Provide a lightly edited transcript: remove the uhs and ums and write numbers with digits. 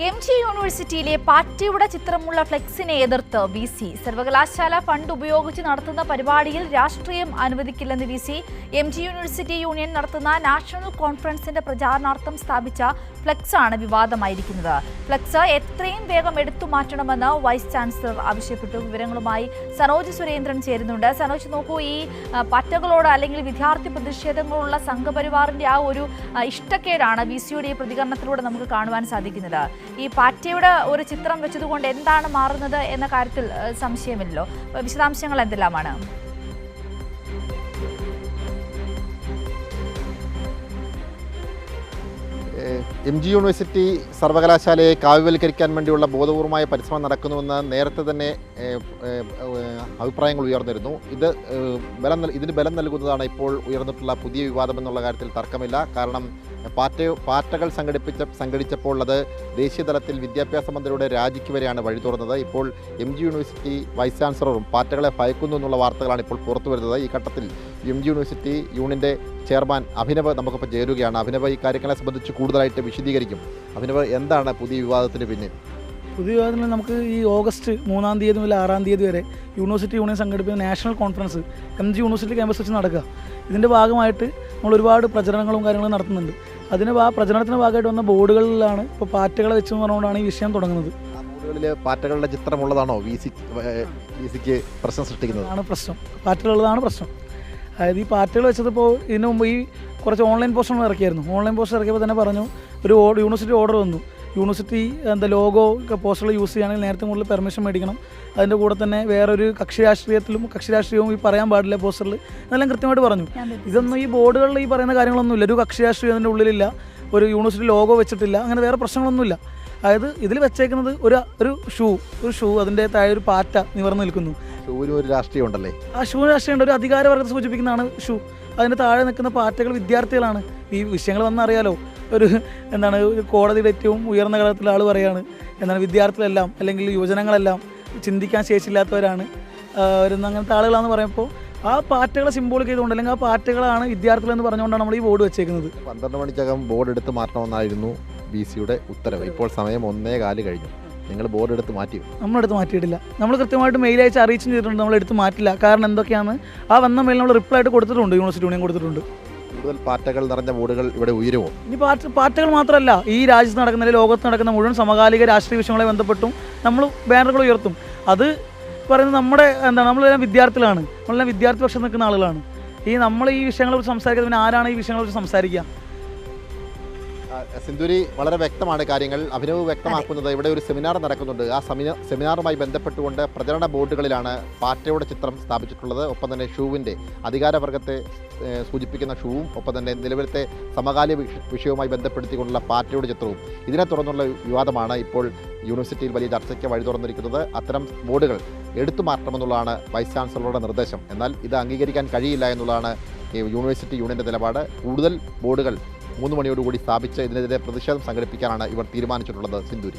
MG യൂണിവേഴ്സിറ്റിയിലെ പാറ്റയുടെ ചിത്രമുള്ള ഫ്ലെക്സിനെ എതിർത്ത് VC. സർവകലാശാല ഫണ്ട് ഉപയോഗിച്ച് നടത്തുന്ന പരിപാടിയിൽ രാഷ്ട്രീയം അനുവദിക്കില്ലെന്ന് VC. MG യൂണിവേഴ്സിറ്റി യൂണിയൻ നടത്തുന്ന നാഷണൽ കോൺഫറൻസിന്റെ പ്രചാരണാർത്ഥം സ്ഥാപിച്ച ഫ്ലെക്സാണ് വിവാദമായിരിക്കുന്നത്. ഫ്ലെക്സ് എത്രയും വേഗം എടുത്തു മാറ്റണമെന്ന് വൈസ് ചാൻസലർ ആവശ്യപ്പെട്ടു. വിവരങ്ങളുമായി സനോജ് സുരേന്ദ്രൻ ചേരുന്നുണ്ട്. സനോജ്, നോക്കൂ, ഈ പാറ്റകളോട് അല്ലെങ്കിൽ വിദ്യാർത്ഥി പ്രതിഷേധങ്ങളുള്ള സംഘപരിവാറിന്റെ ആ ഒരു ഇഷ്ടക്കേടാണ് VCയുടെ ഈ പ്രതികരണത്തിലൂടെ നമുക്ക് കാണുവാൻ സാധിക്കുന്നത്. ഈ പാറ്റയുടെ ഒരു ചിത്രം വെച്ചതുകൊണ്ട് എന്താണ് മാറുന്നത് എന്ന കാര്യത്തിൽ സംശയമില്ലല്ലോ. വിശദാംശങ്ങൾ എന്തെല്ലാമാണ്? MG യൂണിവേഴ്സിറ്റി സർവകലാശാലയെ കാവ്യവൽക്കരിക്കാൻ വേണ്ടിയുള്ള ബോധപൂർവമായ പരിശ്രമം നടക്കുന്നുവെന്ന് നേരത്തെ തന്നെ അഭിപ്രായങ്ങൾ ഉയർന്നിരുന്നു. ഇതിന് ബലം നൽകുന്നതാണ് ഇപ്പോൾ ഉയർന്നിട്ടുള്ള പുതിയ വിവാദം എന്നുള്ള കാര്യത്തിൽ തർക്കമില്ല. കാരണം പാറ്റകൾ സംഘടിച്ചപ്പോൾ അത് ദേശീയ തലത്തിൽ വിദ്യാഭ്യാസ മന്ത്രിയുടെ രാജിക്ക് വരെയാണ് വഴി തുറന്നത്. ഇപ്പോൾ MG യൂണിവേഴ്സിറ്റി വൈസ് ചാൻസലറും പാറ്റകളെ ഭയക്കുന്നു എന്നുള്ള വാർത്തകളാണ് ഇപ്പോൾ പുറത്തു വരുന്നത്. ഈ ഘട്ടത്തിൽ MG യൂണിവേഴ്സിറ്റി യൂണിയൻ്റെ ചെയർമാൻ അഭിനവ് നമുക്കിപ്പോൾ ചേരുകയാണ്. അഭിനവ് ഈ കാര്യങ്ങളെ സംബന്ധിച്ച് കൂടുതലായിട്ട് വിശദീകരിക്കും. അഭിനവ്, എന്താണ് പുതിയ വിവാദത്തിന് പിന്നിൽ? പുതിയ വിവാദത്തിൽ നമുക്ക് ഈ ഓഗസ്റ്റ് 3-ാം തീയതി മുതൽ 6-ാം തീയതി വരെ യൂണിവേഴ്സിറ്റി യൂണിയൻ സംഘടിപ്പിക്കുന്ന national conference MG university campus വെച്ച് നടക്കുക. ഇതിൻ്റെ ഭാഗമായിട്ട് നമ്മൾ ഒരുപാട് പ്രചരണങ്ങളും കാര്യങ്ങളും നടത്തുന്നുണ്ട്. പ്രചരണത്തിൻ്റെ ഭാഗമായിട്ട് വന്ന ബോർഡുകളിലാണ് ഇപ്പോൾ പാറ്റകളെ വെച്ചെന്ന് പറഞ്ഞുകൊണ്ടാണ് ഈ വിഷയം തുടങ്ങുന്നത്. ആ ബോർഡുകളിൽ പാറ്റകളുടെ ചിത്രമുള്ളതാണോ VCക്ക് പ്രശ്നം സൃഷ്ടിക്കുന്നത്? ആണ് പ്രശ്നം, പാറ്റകളുള്ളതാണ് പ്രശ്നം. അതായത് ഈ പാറ്റകൾ വെച്ചതിപ്പോൾ ഇതിനു മുമ്പ് ഈ കുറച്ച് ഓൺലൈൻ പോസ്റ്ററുകൾ ഇറക്കിയായിരുന്നു. ഓൺലൈൻ പോസ്റ്റർ ഇറക്കിയപ്പോൾ തന്നെ പറഞ്ഞു യൂണിവേഴ്സിറ്റി ഓർഡർ വന്നു. യൂണിവേഴ്സിറ്റി ലോഗോ പോസ്റ്ററുകൾ യൂസ് ചെയ്യുകയാണെങ്കിൽ നേരത്തെ മുതൽ പെർമിഷൻ മേടിക്കണം. അതിൻ്റെ കൂടെ തന്നെ വേറൊരു കക്ഷി രാഷ്ട്രീയവും ഈ പറയാൻ പാടില്ല പോസ്റ്ററിൽ, അതെല്ലാം കൃത്യമായിട്ട് പറഞ്ഞു. ഇതൊന്നും ഈ ബോർഡുകളിൽ ഈ പറയുന്ന കാര്യങ്ങളൊന്നുമില്ല. ഒരു കക്ഷി രാഷ്ട്രീയം അതിൻ്റെ ഉള്ളിലില്ല, ഒരു യൂണിവേഴ്സിറ്റി ലോഗോ വെച്ചിട്ടില്ല, അങ്ങനെ വേറെ പ്രശ്നങ്ങളൊന്നുമില്ല. അതായത് ഇതിൽ വെച്ചേക്കുന്നത് ഒരു ഷൂ അതിൻ്റെ താഴെ ഒരു പാറ്റ നിവർന്ന് നിൽക്കുന്നു. ഷൂവിന് ഒരു രാഷ്ട്രീയം ഉണ്ടല്ലേ? ആ ഷൂവിന് രാഷ്ട്രീയമുണ്ട്. ഒരു അധികാരവർഗത്തെ സൂചിപ്പിക്കുന്നതാണ് ഷൂ. അതിൻ്റെ താഴെ നിൽക്കുന്ന പാറ്റകൾ വിദ്യാർത്ഥികളാണ്. ഈ വിഷയങ്ങൾ വന്നറിയാലോ, ഒരു കോടതിയുടെ ഏറ്റവും ഉയർന്ന ഘടകത്തിലെ ആൾ പറയുകയാണ്, വിദ്യാർത്ഥികളെല്ലാം അല്ലെങ്കിൽ യുവജനങ്ങളെല്ലാം ചിന്തിക്കാൻ ശേഷിയില്ലാത്തവരാണ് അങ്ങനത്തെ ആളുകളാണെന്ന് പറയുമ്പോൾ ആ പാറ്റകളെ സിംബോളിക് ചെയ്തുകൊണ്ട് അല്ലെങ്കിൽ ആ പാറ്റകളാണ് വിദ്യാർത്ഥികളെന്ന് പറഞ്ഞുകൊണ്ടാണ് നമ്മൾ ഈ ബോർഡ് വെച്ചേക്കുന്നത്. 12 മണിക്കകം ബോർഡ് എടുത്ത് മാറ്റണമെന്നായിരുന്നു VCയുടെ ഉത്തരവ്. ഇപ്പോൾ സമയം 1:15 കഴിഞ്ഞു. നിങ്ങൾ ബോർഡ് എടുത്ത് മാറ്റി? നമ്മളെടുത്ത് മാറ്റിയിട്ടില്ല. നമ്മൾ കൃത്യമായിട്ട് മെയിൽ അയച്ച് അറിയിച്ചും ചെയ്തിട്ടുണ്ട് നമ്മൾ എടുത്ത് മാറ്റില്ല. കാരണം എന്തൊക്കെയാണ് ആ വന്ന മെയിൽ നമ്മൾ റിപ്ലൈ ആയിട്ട് കൊടുത്തിട്ടുണ്ട്, യൂണിവേഴ്സിറ്റി യൂണിയൻ കൊടുത്തിട്ടുണ്ട്. കൂടുതൽ പാറ്റകൾ നിറഞ്ഞ ബോർഡുകൾ ഇവിടെ ഉയരുമോ? ഇനി പാറ്റകൾ മാത്രമല്ല, ഈ രാജ്യത്ത് നടക്കുന്ന ലോകത്ത് നടക്കുന്ന മുഴുവൻ സമകാലിക രാഷ്ട്രീയ വിഷയങ്ങളെ ബന്ധപ്പെട്ടും നമ്മൾ ബാനറുകൾ ഉയർത്തും. അത് പറയുന്നത് നമ്മളെല്ലാം വിദ്യാർത്ഥികളാണ്, നമ്മളെല്ലാം വിദ്യാർത്ഥി പക്ഷം നിൽക്കുന്ന ആളുകളാണ്. നമ്മൾ ഈ വിഷയങ്ങളെക്കുറിച്ച് സംസാരിക്കുന്നത് പിന്നെ ആരാണ് ഈ വിഷയങ്ങളെക്കുറിച്ച് സംസാരിക്കുക? സിന്ധൂരി, വളരെ വ്യക്തമാണ് കാര്യങ്ങൾ. അഭിനവ് വ്യക്തമാക്കുന്നത് ഇവിടെ ഒരു സെമിനാർ നടക്കുന്നുണ്ട്. ആ സെമിനാറുമായി ബന്ധപ്പെട്ടുകൊണ്ട് പ്രചരണ ബോർഡുകളിലാണ് പാറ്റയുടെ ചിത്രം സ്ഥാപിച്ചിട്ടുള്ളത്. ഒപ്പം തന്നെ ഷൂവിൻ്റെ അധികാരവർഗത്തെ സൂചിപ്പിക്കുന്ന ഷൂവും ഒപ്പം തന്നെ നിലവിലത്തെ സമകാലിക വിഷയവുമായി ബന്ധപ്പെടുത്തിക്കൊണ്ടുള്ള പാറ്റയുടെ ചിത്രവും. ഇതിനെ തുടർന്നുള്ള വിവാദമാണ് ഇപ്പോൾ യൂണിവേഴ്സിറ്റിയിൽ വലിയ ചർച്ചയ്ക്ക് വഴി തുറന്നിരിക്കുന്നത്. അത്തരം ബോർഡുകൾ എടുത്തു മാറ്റണമെന്നുള്ളതാണ് വൈസ് ചാൻസലറുടെ നിർദ്ദേശം. എന്നാൽ ഇത് അംഗീകരിക്കാൻ കഴിയില്ല എന്നുള്ളതാണ് യൂണിവേഴ്സിറ്റി യൂണിയൻ്റെ നിലപാട്. കൂടുതൽ ബോർഡുകൾ 3 മണിയോടുകൂടി സ്ഥാപിച്ച് ഇതിനെതിരെ പ്രതിഷേധം സംഘടിപ്പിക്കാനാണ് ഇവർ തീരുമാനിച്ചിട്ടുള്ളത്. സിന്ധൂരി.